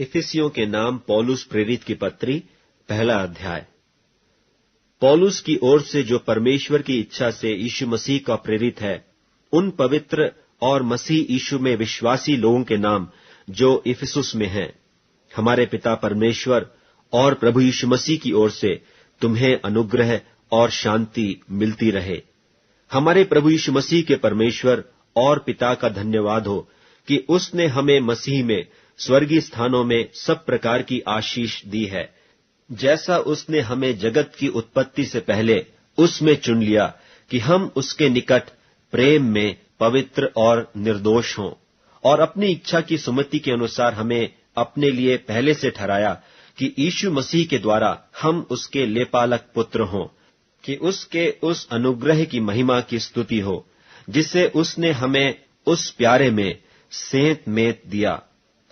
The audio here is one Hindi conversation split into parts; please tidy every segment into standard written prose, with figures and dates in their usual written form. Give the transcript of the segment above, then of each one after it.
इफिसियों के नाम पौलुस प्रेरित की पत्री, पहला अध्याय। पौलुस की ओर से जो परमेश्वर की इच्छा से यीशु मसीह का प्रेरित है, उन पवित्र और मसीह यीशु में विश्वासी लोगों के नाम जो इफिसुस में हैं, हमारे पिता परमेश्वर और प्रभु यीशु मसीह की ओर से तुम्हें अनुग्रह और शांति मिलती रहे। हमारे प्रभु यीशु मसीह के परमेश्वर और पिता का धन्यवाद हो कि उसने हमें मसीह में स्वर्गीय स्थानों में सब प्रकार की आशीष दी है, जैसा उसने हमें जगत की उत्पत्ति से पहले उसमें चुन लिया कि हम उसके निकट प्रेम में पवित्र और निर्दोष हों, और अपनी इच्छा की सुमति के अनुसार हमें अपने लिए पहले से ठहराया कि यीशु मसीह के द्वारा हम उसके लेपालक पुत्र हों, कि उसके उस अनुग्रह की महिमा की स्तुति हो जिसे उसने हमें उस प्यारे में सेंत मेंत दिया।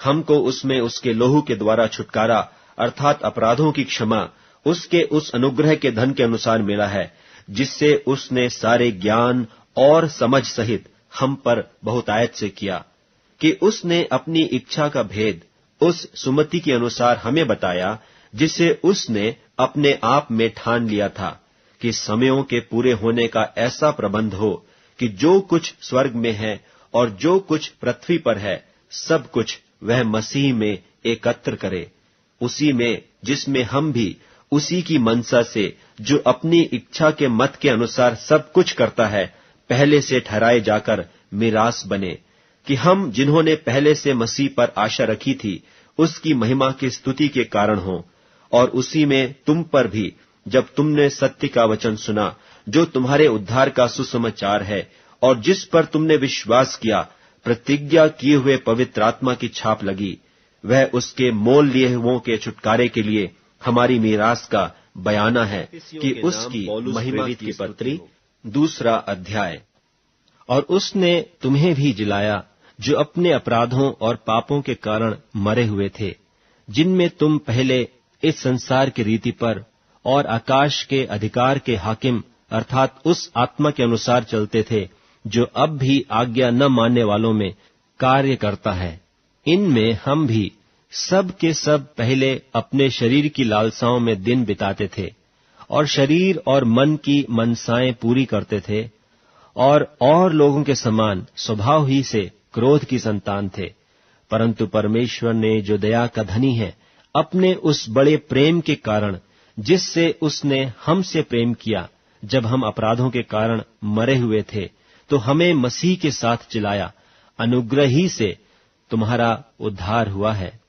हमको उसमें उसके लोहू के द्वारा छुटकारा अर्थात अपराधों की क्षमा उसके उस अनुग्रह के धन के अनुसार मिला है, जिससे उसने सारे ज्ञान और समझ सहित हम पर बहुतायत से किया, कि उसने अपनी इच्छा का भेद उस सुमति के अनुसार हमें बताया, जिसे उसने अपने आप में ठान लिया था, कि समयों के पूरे होने का ऐसा प्रबंध हो कि जो कुछ स्वर्ग में है और जो कुछ पृथ्वी पर है, सब कुछ वह मसीह में एकत्र करे, उसी में जिसमें हम भी उसी की मनसा से, जो अपनी इच्छा के मत के अनुसार सब कुछ करता है, पहले से ठहराए जाकर मीरास बने, कि हम जिन्होंने पहले से मसीह पर आशा रखी थी उसकी महिमा की स्तुति के कारण हों। और उसी में तुम पर भी, जब तुमने सत्य का वचन सुना, जो तुम्हारे उद्धार का सुसमाचार है, और जिस पर तुमने विश्वास किया, प्रतिज्ञा किए हुए पवित्र आत्मा की छाप लगी, वह उसके मोल लिए हुओं के छुटकारे के लिए हमारी मीरास का बयाना है, कि उसकी महिमा की पत्री, दूसरा अध्याय। और उसने तुम्हें भी जिलाया, जो अपने अपराधों और पापों के कारण मरे हुए थे, जिनमें तुम पहले इस संसार की रीति पर और आकाश के अधिकार के हाकिम अर्थात उस आत्मा के अनुसार चलते थे, जो अब भी आज्ञा न मानने वालों में कार्य करता है। इनमें हम भी सब के सब पहले अपने शरीर की लालसाओं में दिन बिताते थे, और शरीर और मन की मनसाएं पूरी करते थे, और लोगों के समान स्वभाव ही से क्रोध की संतान थे। परंतु परमेश्वर ने, जो दया का धनी है, अपने उस बड़े प्रेम के कारण, जिससे उसने हमसे प्रेम किया, जब हम अपराधों के कारण मरे हुए थे, तो हमें मसीह के साथ जिलाया। अनुग्रह ही से तुम्हारा उद्धार हुआ है,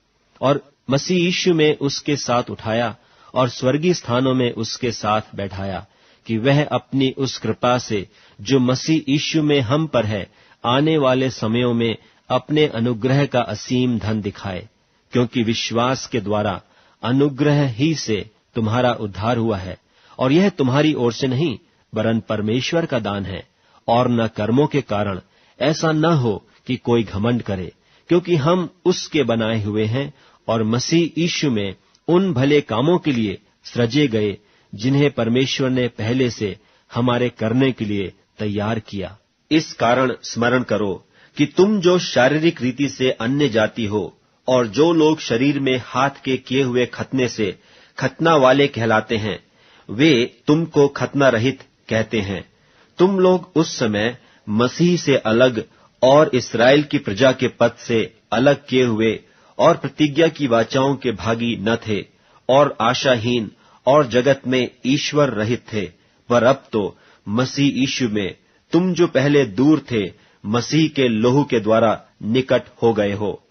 और मसीह यीशु में उसके साथ उठाया, और स्वर्गीय स्थानों में उसके साथ बैठाया, कि वह अपनी उस कृपा से, जो मसीह यीशु में हम पर है, आने वाले समयों में अपने अनुग्रह का असीम धन दिखाए। क्योंकि विश्वास के द्वारा अनुग्रह ही से तुम्हारा उद्धार हुआ है, और यह तुम्हारी ओर से नहीं, वरन परमेश्वर का दान है, और न कर्मों के कारण, ऐसा न हो कि कोई घमंड करे। क्योंकि हम उसके बनाए हुए हैं, और मसीह यीशु में उन भले कामों के लिए सृजे गए, जिन्हें परमेश्वर ने पहले से हमारे करने के लिए तैयार किया। इस कारण स्मरण करो कि तुम जो शारीरिक रीति से अन्य जाति हो, और जो लोग शरीर में हाथ के किए हुए खतना से खतना वाले कहलाते हैं, वे तुमको खतना रहित कहते हैं। तुम लोग उस समय मसीह से अलग और इस्राएल की प्रजा के पद से अलग किए हुए और प्रतिज्ञा की वाचाओं के भागी न थे, और आशाहीन और जगत में ईश्वर रहित थे। पर अब तो मसीह यीशु में तुम जो पहले दूर थे, मसीह के लोहू के द्वारा निकट हो गए हो।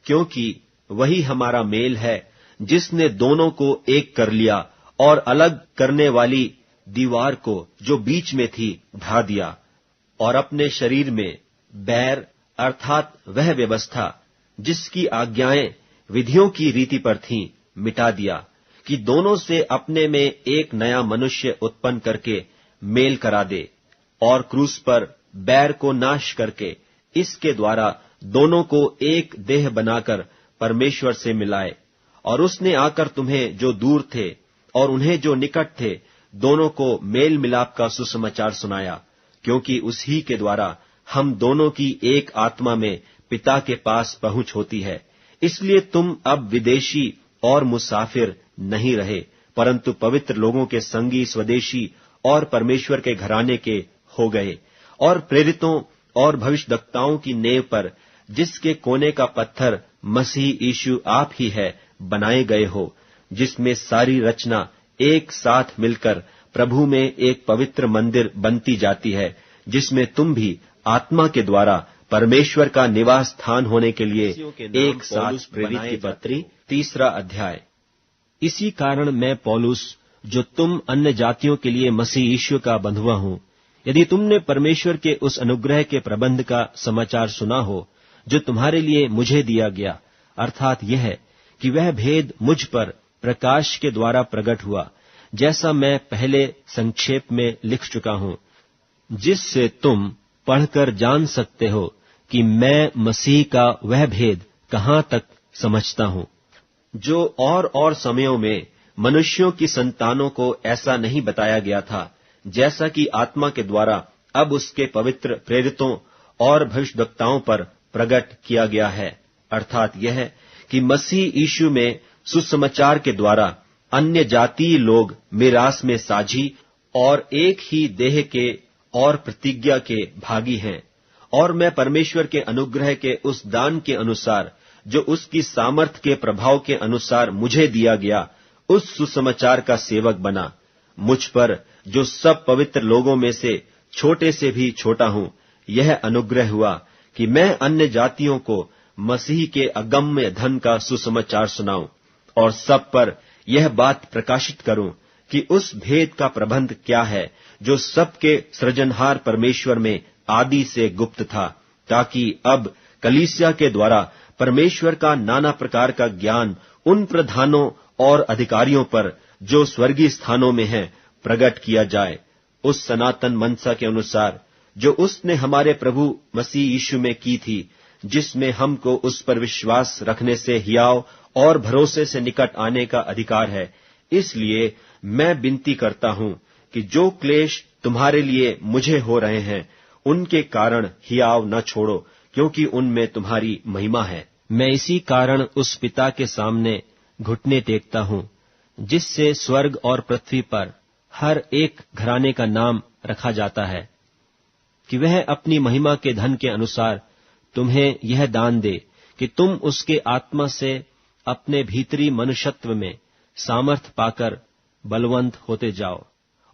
क्योंकि वही हमारा मेल है, जिसने दोनों को एक कर लिया, और अलग करने वाली दीवार को, जो बीच में थी, ढा दिया, और अपने शरीर में बैर अर्थात वह व्यवस्था, जिसकी आज्ञाएं विधियों की रीति पर थीं, मिटा दिया, कि दोनों से अपने में एक नया मनुष्य उत्पन्न करके मेल करा दे, और क्रूस पर बैर को नाश करके इसके द्वारा दोनों को एक देह बनाकर परमेश्वर से मिलाए। और उसने आकर तुम्हें जो दूर थे और उन्हें जो निकट थे, दोनों को मेल मिलाप का सुसमाचार सुनाया। क्योंकि उसी के द्वारा हम दोनों की एक आत्मा में पिता के पास पहुंच होती है। इसलिए तुम अब विदेशी और मुसाफिर नहीं रहे, परंतु पवित्र लोगों के संगी, स्वदेशी और परमेश्वर के घराने के हो गए, और प्रेरितों और भविष्यद्वक्ताओं की नेव पर, जिसके कोने का पत्थर मसीह यीशु आप ही है, बनाए गए हो, जिसमें सारी रचना एक साथ मिलकर प्रभु में एक पवित्र मंदिर बनती जाती है, जिसमें तुम भी आत्मा के द्वारा परमेश्वर का निवास स्थान होने के लिए एक साथ प्रेरित की पत्री 3 अध्याय। इसी कारण मैं पौलुस, जो तुम अन्य जातियों के लिए मसीह यीशु का बंधुआ हूं, यदि तुमने परमेश्वर के उस अनुग्रह के प्रबंध का समाचार सुना हो जो तुम्हारे लिए मुझे दिया गया, अर्थात यह है कि वह भेद मुझ पर प्रकाश के द्वारा प्रकट हुआ, जैसा मैं पहले संक्षेप में लिख चुका हूं, जिससे तुम पढ़कर जान सकते हो कि मैं मसीह का वह भेद कहां तक समझता हूं, जो और समयों में मनुष्यों की संतानों को ऐसा नहीं बताया गया था, जैसा कि आत्मा के द्वारा अब उसके पवित्र प्रेरितों और भविष्यद्वक्ताओं पर प्रकट किया गया है। अर्थात यह कि मसीह यीशु में सुसमाचार के द्वारा अन्य जातीय लोग मिरास में साझी और एक ही देह के और प्रतिज्ञा के भागी हैं, और मैं परमेश्वर के अनुग्रह के उस दान के अनुसार जो उसकी सामर्थ के प्रभाव के अनुसार मुझे दिया गया, उस सुसमाचार का सेवक बना। मुझ पर, जो सब पवित्र लोगों में से छोटे से भी छोटा हूं, यह अनुग्रह हुआ कि मैं अन्य जातियों को मसीह के अगम्य धन का सुसमाचार सुनाऊं, और सब पर यह बात प्रकाशित करूं कि उस भेद का प्रबंध क्या है, जो सबके सृजनहार परमेश्वर में आदि से गुप्त था, ताकि अब कलीसिया के द्वारा परमेश्वर का नाना प्रकार का ज्ञान उन प्रधानों और अधिकारियों पर, जो स्वर्गीय स्थानों में हैं, प्रकट किया जाए, उस सनातन मनसा के अनुसार जो उसने हमारे प्रभु मसीह यीशु में की थी, जिसमें हमको उस पर विश्वास रखने से हियाव और भरोसे से निकट आने का अधिकार है। इसलिए मैं विनती करता हूं कि जो क्लेश तुम्हारे लिए मुझे हो रहे हैं, उनके कारण हियाव न छोड़ो, क्योंकि उनमें तुम्हारी महिमा है। मैं इसी कारण उस पिता के सामने घुटने टेकता हूं, जिससे स्वर्ग और पृथ्वी पर हर एक घराने का नाम रखा जाता है, कि वह अपनी महिमा के धन के अनुसार तुम्हें यह दान दे कि तुम उसके आत्मा से अपने भीतरी मनुष्यत्व में सामर्थ पाकर बलवंत होते जाओ,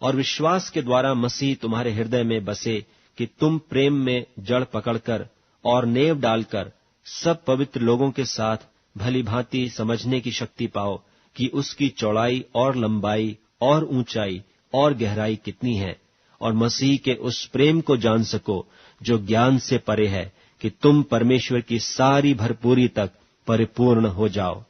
और विश्वास के द्वारा मसीह तुम्हारे हृदय में बसे, कि तुम प्रेम में जड़ पकड़कर और नेव डालकर सब पवित्र लोगों के साथ भली भांति समझने की शक्ति पाओ कि उसकी चौड़ाई और लंबाई और ऊंचाई और गहराई कितनी है, और मसीह के उस प्रेम को जान सको जो ज्ञान से परे है, कि तुम परमेश्वर की सारी भरपूरी तक परिपूर्ण हो जाओ।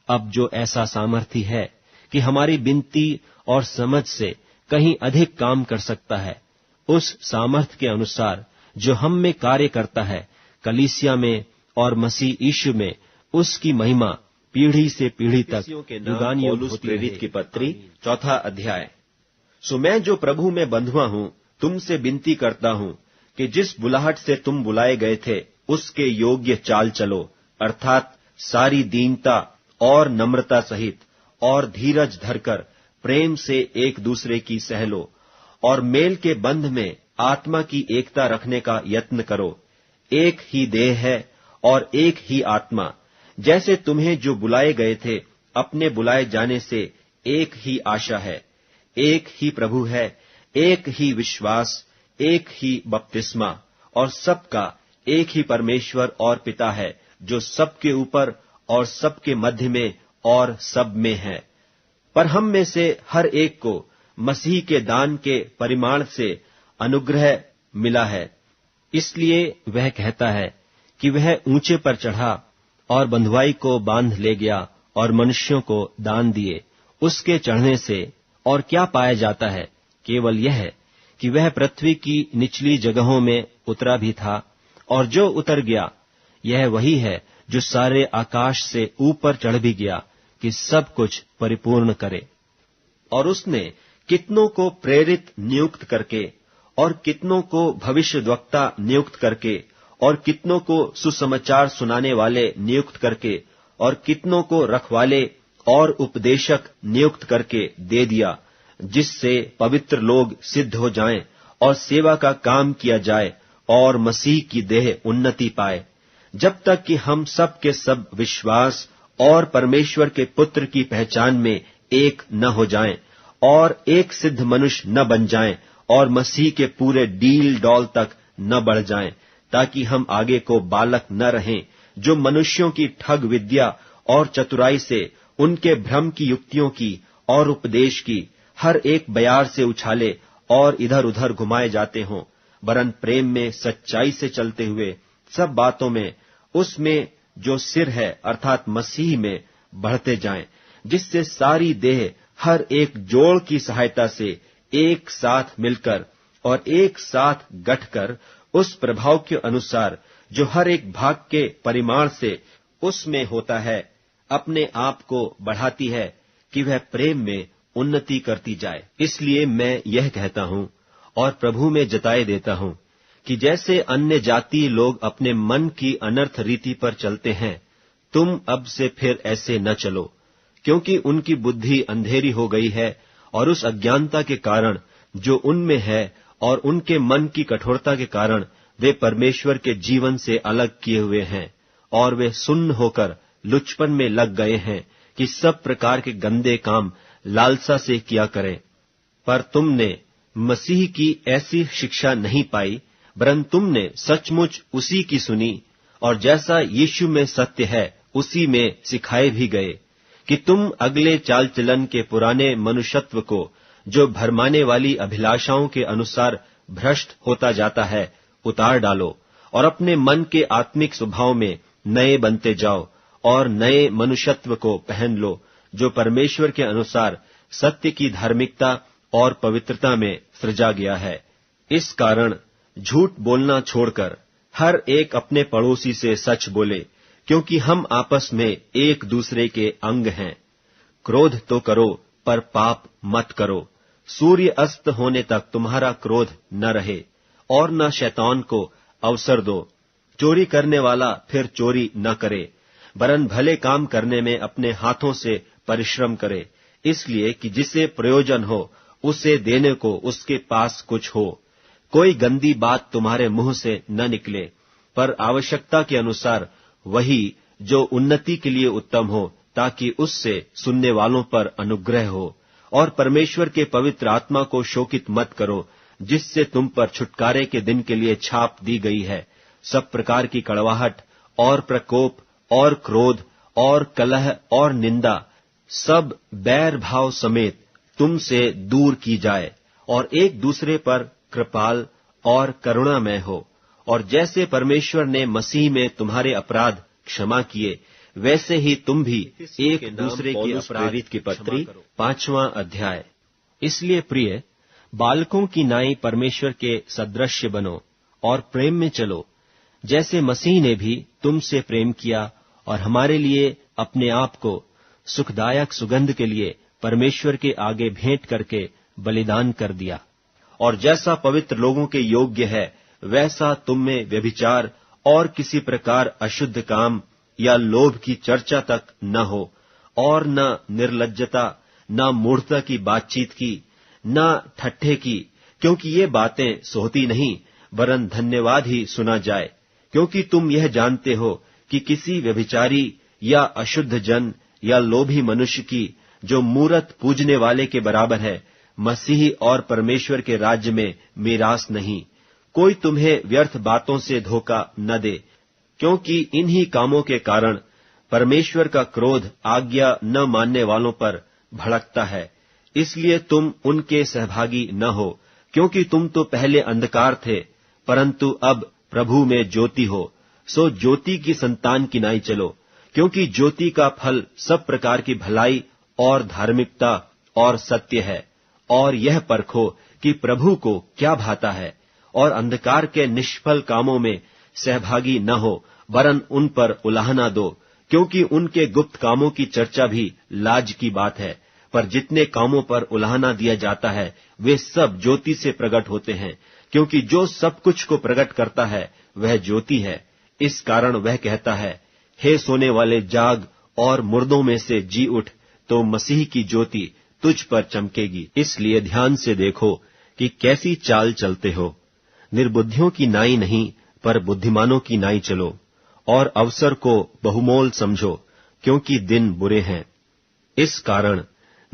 अब जो ऐसा सामर्थी है कि हमारी विनती और समझ से कहीं अधिक काम कर सकता है, उस सामर्थ के अनुसार जो हम में कार्य करता है, कलीसिया में और मसीह यीशु में उसकी महिमा पीढ़ी से पीढ़ी तक युगानुयुग होती रहे। प्रेरित की पत्री 4 अध्याय। सो मैं जो प्रभु में बंधुआ हूं, तुमसे विनती करता हूं कि जिस बुलाहट से तुम बुलाए गए थे, उसके योग्य चाल चलो, अर्थात सारी दीनता और नम्रता सहित, और धीरज धरकर प्रेम से एक दूसरे की सह लो, और मेल के बंध में आत्मा की एकता रखने का यत्न करो। एक ही देह है और एक ही आत्मा, जैसे तुम्हें जो बुलाए गए थे, अपने बुलाए जाने से एक ही आशा है। एक ही प्रभु है, एक ही विश्वास, एक ही बपतिस्मा, और सबका एक ही परमेश्वर और पिता है, जो सबके ऊपर और सबके मध्य में और सब में है। पर हम में से हर एक को मसीह के दान के परिमाण से अनुग्रह मिला है। इसलिए वह कहता है कि वह ऊंचे पर चढ़ा और बंधुआई को बांध ले गया और मनुष्यों को दान दिए। उसके चढ़ने से और क्या पाया जाता है? केवल यह है कि वह पृथ्वी की निचली जगहों में उतरा भी था, और जो उतर गया यह वही है जो सारे आकाश से ऊपर चढ़ भी गया, कि सब कुछ परिपूर्ण करे। और उसने कितनों को प्रेरित नियुक्त करके, और कितनों को भविष्यद्वक्ता नियुक्त करके, और कितनों को सुसमाचार सुनाने वाले नियुक्त करके, और कितनों को रखवाले और उपदेशक नियुक्त करके दे दिया, जिससे पवित्र लोग सिद्ध हो जाएं और सेवा का काम किया जाए और मसीह की देह उन्नति पाए, जब तक कि हम सब के सब विश्वास और परमेश्वर के पुत्र की पहचान में एक न हो जाएं और एक सिद्ध मनुष्य न बन जाएं और मसीह के पूरे डील डौल तक न बढ़ जाएं, ताकि हम आगे को बालक न रहें, जो मनुष्यों की ठग विद्या और चतुराई से, उनके भ्रम की युक्तियों की और उपदेश की हर एक बयार से उछाले और इधर उधर घुमाए जाते हों, वरन प्रेम में सच्चाई से चलते हुए सब बातों में उसमें जो सिर है अर्थात मसीह में बढ़ते जाएं, जिससे सारी देह हर एक जोड़ की सहायता से एक साथ मिलकर और एक साथ गठकर उस प्रभाव के अनुसार जो हर एक भाग के परिमाण से उसमें होता है, अपने आप को बढ़ाती है कि वह प्रेम में उन्नति करती जाए। इसलिए मैं यह कहता हूं और प्रभु में जताए देता हूं कि जैसे अन्य जातीय लोग अपने मन की अनर्थ रीति पर चलते हैं, तुम अब से फिर ऐसे न चलो, क्योंकि उनकी बुद्धि अंधेरी हो गई है और उस अज्ञानता के कारण जो उनमें है और उनके मन की कठोरता के कारण वे परमेश्वर के जीवन से अलग किए हुए हैं और वे सुन्न होकर लुचपन में लग गए हैं कि सब प्रकार के गंदे काम लालसा से किया करें। पर तुमने मसीह की ऐसी शिक्षा नहीं पाई, वरन तुमने सचमुच उसी की सुनी और जैसा यीशु में सत्य है उसी में सिखाए भी गए, कि तुम अगले चाल चलन के पुराने मनुष्यत्व को, जो भरमाने वाली अभिलाषाओं के अनुसार भ्रष्ट होता जाता है, उतार डालो और अपने मन के आत्मिक स्वभाव में नए बनते जाओ और नए मनुष्यत्व को पहन लो, जो परमेश्वर के अनुसार सत्य की धार्मिकता और पवित्रता में सृजा गया है। इस कारण झूठ बोलना छोड़कर हर एक अपने पड़ोसी से सच बोले, क्योंकि हम आपस में एक दूसरे के अंग हैं। क्रोध तो करो पर पाप मत करो। सूर्य अस्त होने तक तुम्हारा क्रोध न रहे और न शैतान को अवसर दो। चोरी करने वाला फिर चोरी न करे, वरन भले काम करने में अपने हाथों से परिश्रम करे, इसलिए कि जिसे प्रयोजन हो उसे देने को उसके पास कुछ हो। कोई गंदी बात तुम्हारे मुंह से न निकले, पर आवश्यकता के अनुसार वही जो उन्नति के लिए उत्तम हो, ताकि उससे सुनने वालों पर अनुग्रह हो। और परमेश्वर के पवित्र आत्मा को शोकित मत करो, जिससे तुम पर छुटकारे के दिन के लिए छाप दी गई है। सब प्रकार की कड़वाहट और प्रकोप और क्रोध और कलह और निंदा सब बैर भाव समेत तुमसे दूर की जाए, और एक दूसरे पर कृपाल और करुणामय हो। और जैसे परमेश्वर ने मसीह में तुम्हारे अपराध क्षमा किए, वैसे ही तुम भी एक दूसरे के अपराध की पत्री 5वां अध्याय। इसलिए प्रिय, बालकों की नाई परमेश्वर के सदृश्य बनो और प्रेम में चलो, जैसे मसीह ने भी तुमसे प्रेम किया और हमारे लिए अपने आप को सुखदायक सुगंध के लिए परमेश्वर के आगे भेंट करके बलिदान कर दिया। और जैसा पवित्र लोगों के योग्य है, वैसा तुम में व्यभिचार और किसी प्रकार अशुद्ध काम या लोभ की चर्चा तक न हो, और न निर्लज्जता, न मूढ़ता की बातचीत की, न ठट्ठे की, क्योंकि ये बातें सोहती नहीं, वरन धन्यवाद ही सुना जाए। क्योंकि तुम यह जानते हो कि किसी व्यभिचारी या अशुद्ध जन या लोभी मनुष्य की, जो मूरत पूजने वाले के बराबर है, मसीह और परमेश्वर के राज्य में मीरास नहीं। कोई तुम्हें व्यर्थ बातों से धोखा न दे, क्योंकि इन्हीं कामों के कारण परमेश्वर का क्रोध आज्ञा न मानने वालों पर भड़कता है। इसलिए तुम उनके सहभागी न हो, क्योंकि तुम तो पहले अंधकार थे, परंतु अब प्रभु में ज्योति हो। सो ज्योति की संतान की नाई चलो, क्योंकि ज्योति का फल सब प्रकार की भलाई और धार्मिकता और सत्य है। और यह परखो कि प्रभु को क्या भाता है, और अंधकार के निष्फल कामों में सहभागी न हो, वरन उन पर उलाहना दो, क्योंकि उनके गुप्त कामों की चर्चा भी लाज की बात है। पर जितने कामों पर उलाहना दिया जाता है, वे सब ज्योति से प्रकट होते हैं, क्योंकि जो सब कुछ को प्रकट करता है वह ज्योति है। इस कारण वह कहता है, हे सोने वाले जाग और मुर्दों में से जी उठ, तो मसीह की ज्योति तुझ पर चमकेगी। इसलिए ध्यान से देखो कि कैसी चाल चलते हो। निर्बुद्धियों की नाई नहीं, पर बुद्धिमानों की नाई चलो, और अवसर को बहुमोल समझो, क्योंकि दिन बुरे हैं। इस कारण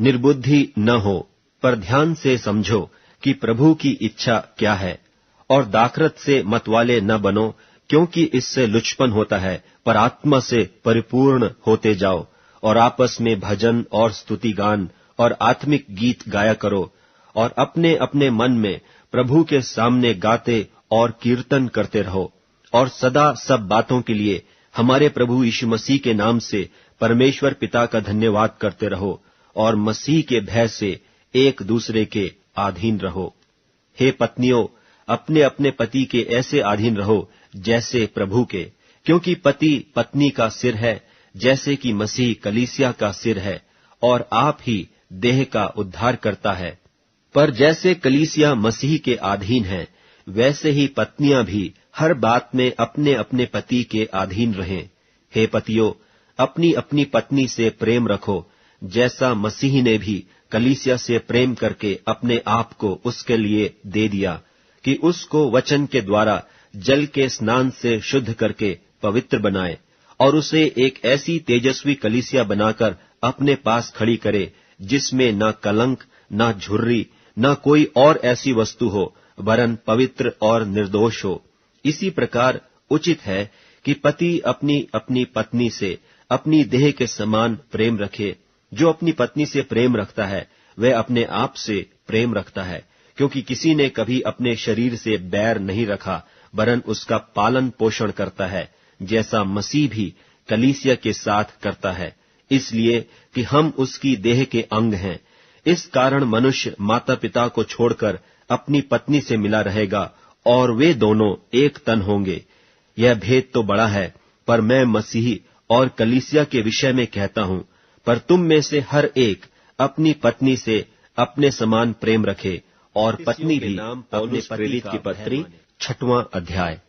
निर्बुद्धि न हो, पर ध्यान से समझो कि प्रभु की इच्छा क्या है। और दाखरत से मतवाले न बनो, क्योंकि इससे लुचपन होता है, पर आत्मा से परिपूर्ण होते जाओ, और आपस में भजन और स्तुति गान और आत्मिक गीत गाया करो, और अपने अपने मन में प्रभु के सामने गाते और कीर्तन करते रहो। और सदा सब बातों के लिए हमारे प्रभु यीशु मसीह के नाम से परमेश्वर पिता का धन्यवाद करते रहो, और मसीह के भय से एक दूसरे के अधीन रहो। हे पत्नियों, अपने अपने पति के ऐसे अधीन रहो जैसे प्रभु के, क्योंकि पति पत्नी का सिर है, जैसे कि मसीह कलीसिया का सिर है, और आप ही देह का उद्धार करता है। पर जैसे कलीसिया मसीह के अधीन है, वैसे ही पत्नियां भी हर बात में अपने अपने पति के अधीन रहें। हे पतियों, अपनी अपनी पत्नी से प्रेम रखो, जैसा मसीह ने भी कलीसिया से प्रेम करके अपने आप को उसके लिए दे दिया, कि उसको वचन के द्वारा जल के स्नान से शुद्ध करके पवित्र बनाए, और उसे एक ऐसी तेजस्वी कलीसिया बनाकर अपने पास खड़ी करे, जिसमें न कलंक, न झुर्री, न कोई और ऐसी वस्तु हो, वरन पवित्र और निर्दोष हो। इसी प्रकार उचित है कि पति अपनी अपनी पत्नी से अपनी देह के समान प्रेम रखे। जो अपनी पत्नी से प्रेम रखता है, वह अपने आप से प्रेम रखता है, क्योंकि किसी ने कभी अपने शरीर से बैर नहीं रखा, वरन उसका पालन पोषण करता है, जैसा मसीह भी कलीसिया के साथ करता है, इसलिए कि हम उसकी देह के अंग हैं। इस कारण मनुष्य माता पिता को छोड़कर अपनी पत्नी से मिला रहेगा, और वे दोनों एक तन होंगे। यह भेद तो बड़ा है, पर मैं मसीही और कलीसिया के विषय में कहता हूं। पर तुम में से हर एक अपनी पत्नी से अपने समान प्रेम रखे, और पत्नी भी अपने प्रेरित की पत्री 6वां अध्याय।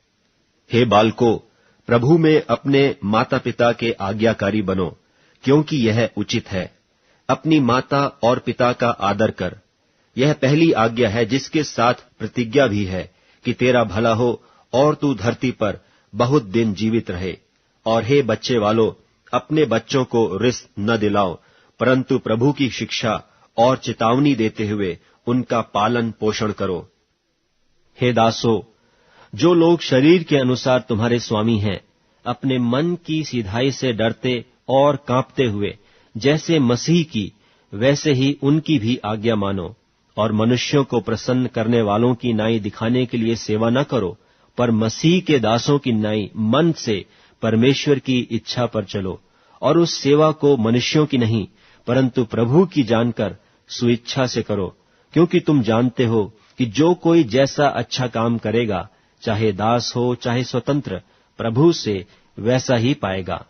हे बालकों, प्रभु में अपने माता पिता के आज्ञाकारी बनो, क्योंकि यह उचित है। अपनी माता और पिता का आदर कर। यह पहली आज्ञा है, जिसके साथ प्रतिज्ञा भी है, कि तेरा भला हो और तू धरती पर बहुत दिन जीवित रहे। और हे बच्चे वालों, अपने बच्चों को रिस न दिलाओ, परंतु प्रभु की शिक्षा और चेतावनी देते हुए उनका पालन पोषण करो। हे दासों, जो लोग शरीर के अनुसार तुम्हारे स्वामी हैं, अपने मन की सिधाई से डरते और कांपते हुए जैसे मसीह की, वैसे ही उनकी भी आज्ञा मानो। और मनुष्यों को प्रसन्न करने वालों की नाई दिखाने के लिए सेवा न करो, पर मसीह के दासों की नाई मन से परमेश्वर की इच्छा पर चलो, और उस सेवा को मनुष्यों की नहीं, परंतु प्रभु की जानकर स्वेच्छा से करो। क्योंकि तुम जानते हो कि जो कोई जैसा अच्छा काम करेगा, चाहे दास हो चाहे स्वतंत्र, प्रभु से वैसा ही पाएगा।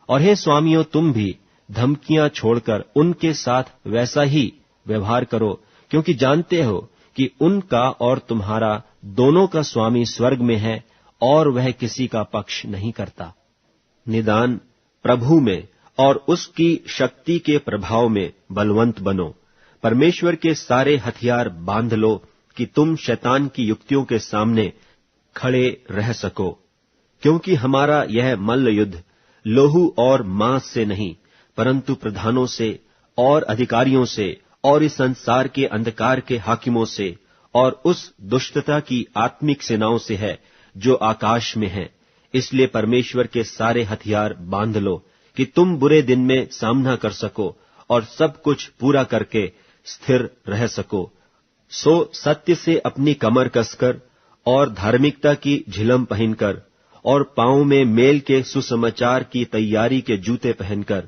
और हे स्वामियों, तुम भी धमकियां छोड़कर उनके साथ वैसा ही व्यवहार करो, क्योंकि जानते हो कि उनका और तुम्हारा दोनों का स्वामी स्वर्ग में है, और वह किसी का पक्ष नहीं करता। निदान प्रभु में और उसकी शक्ति के प्रभाव में बलवंत बनो। परमेश्वर के सारे हथियार बांध लो, कि तुम शैतान की युक्तियों के सामने खड़े रह सको। क्योंकि हमारा यह मल्ल युद्ध लोहू और मांस से नहीं, परंतु प्रधानों से और अधिकारियों से और इस संसार के अंधकार के हाकिमों से और उस दुष्टता की आत्मिक सेनाओं से है, जो आकाश में है। इसलिए परमेश्वर के सारे हथियार बांध लो, कि तुम बुरे दिन में सामना कर सको और सब कुछ पूरा करके स्थिर रह सको। सो सत्य से अपनी कमर कसकर और धार्मिकता की झिलम पहनकर और पांव में मेल के सुसमाचार की तैयारी के जूते पहनकर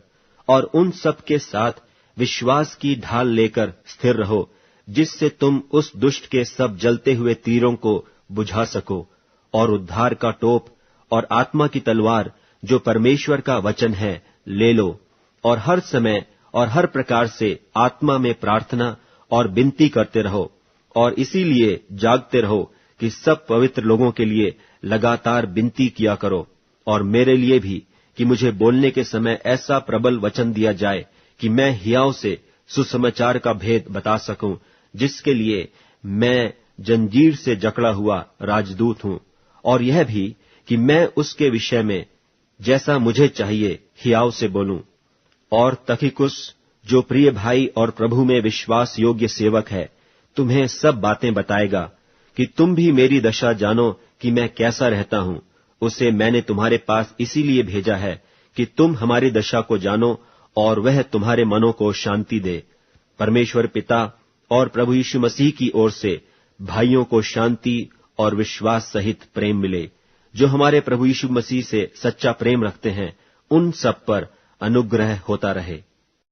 और उन सब के साथ विश्वास की ढाल लेकर स्थिर रहो, जिससे तुम उस दुष्ट के सब जलते हुए तीरों को बुझा सको। और उद्धार का टोप और आत्मा की तलवार, जो परमेश्वर का वचन है, ले लो। और हर समय और हर प्रकार से आत्मा में प्रार्थना और विनती करते रहो, और इसीलिए जागते रहो कि सब पवित्र लोगों के लिए लगातार विनती किया करो, और मेरे लिए भी, कि मुझे बोलने के समय ऐसा प्रबल वचन दिया जाए कि मैं हियाव से सुसमाचार का भेद बता सकूं, जिसके लिए मैं जंजीर से जकड़ा हुआ राजदूत हूं, और यह भी कि मैं उसके विषय में जैसा मुझे चाहिए हियाव से बोलूं। और तखिकुस, जो प्रिय भाई और प्रभु में विश्वास योग्य सेवक है, तुम्हें सब बातें बताएगा कि तुम भी मेरी दशा जानो कि मैं कैसा रहता हूं। उसे मैंने तुम्हारे पास इसीलिए भेजा है कि तुम हमारी दशा को जानो और वह तुम्हारे मनों को शांति दे। परमेश्वर पिता और प्रभु यीशु मसीह की ओर से भाइयों को शांति और विश्वास सहित प्रेम मिले। जो हमारे प्रभु यीशु मसीह से सच्चा प्रेम रखते हैं, उन सब पर अनुग्रह होता रहे।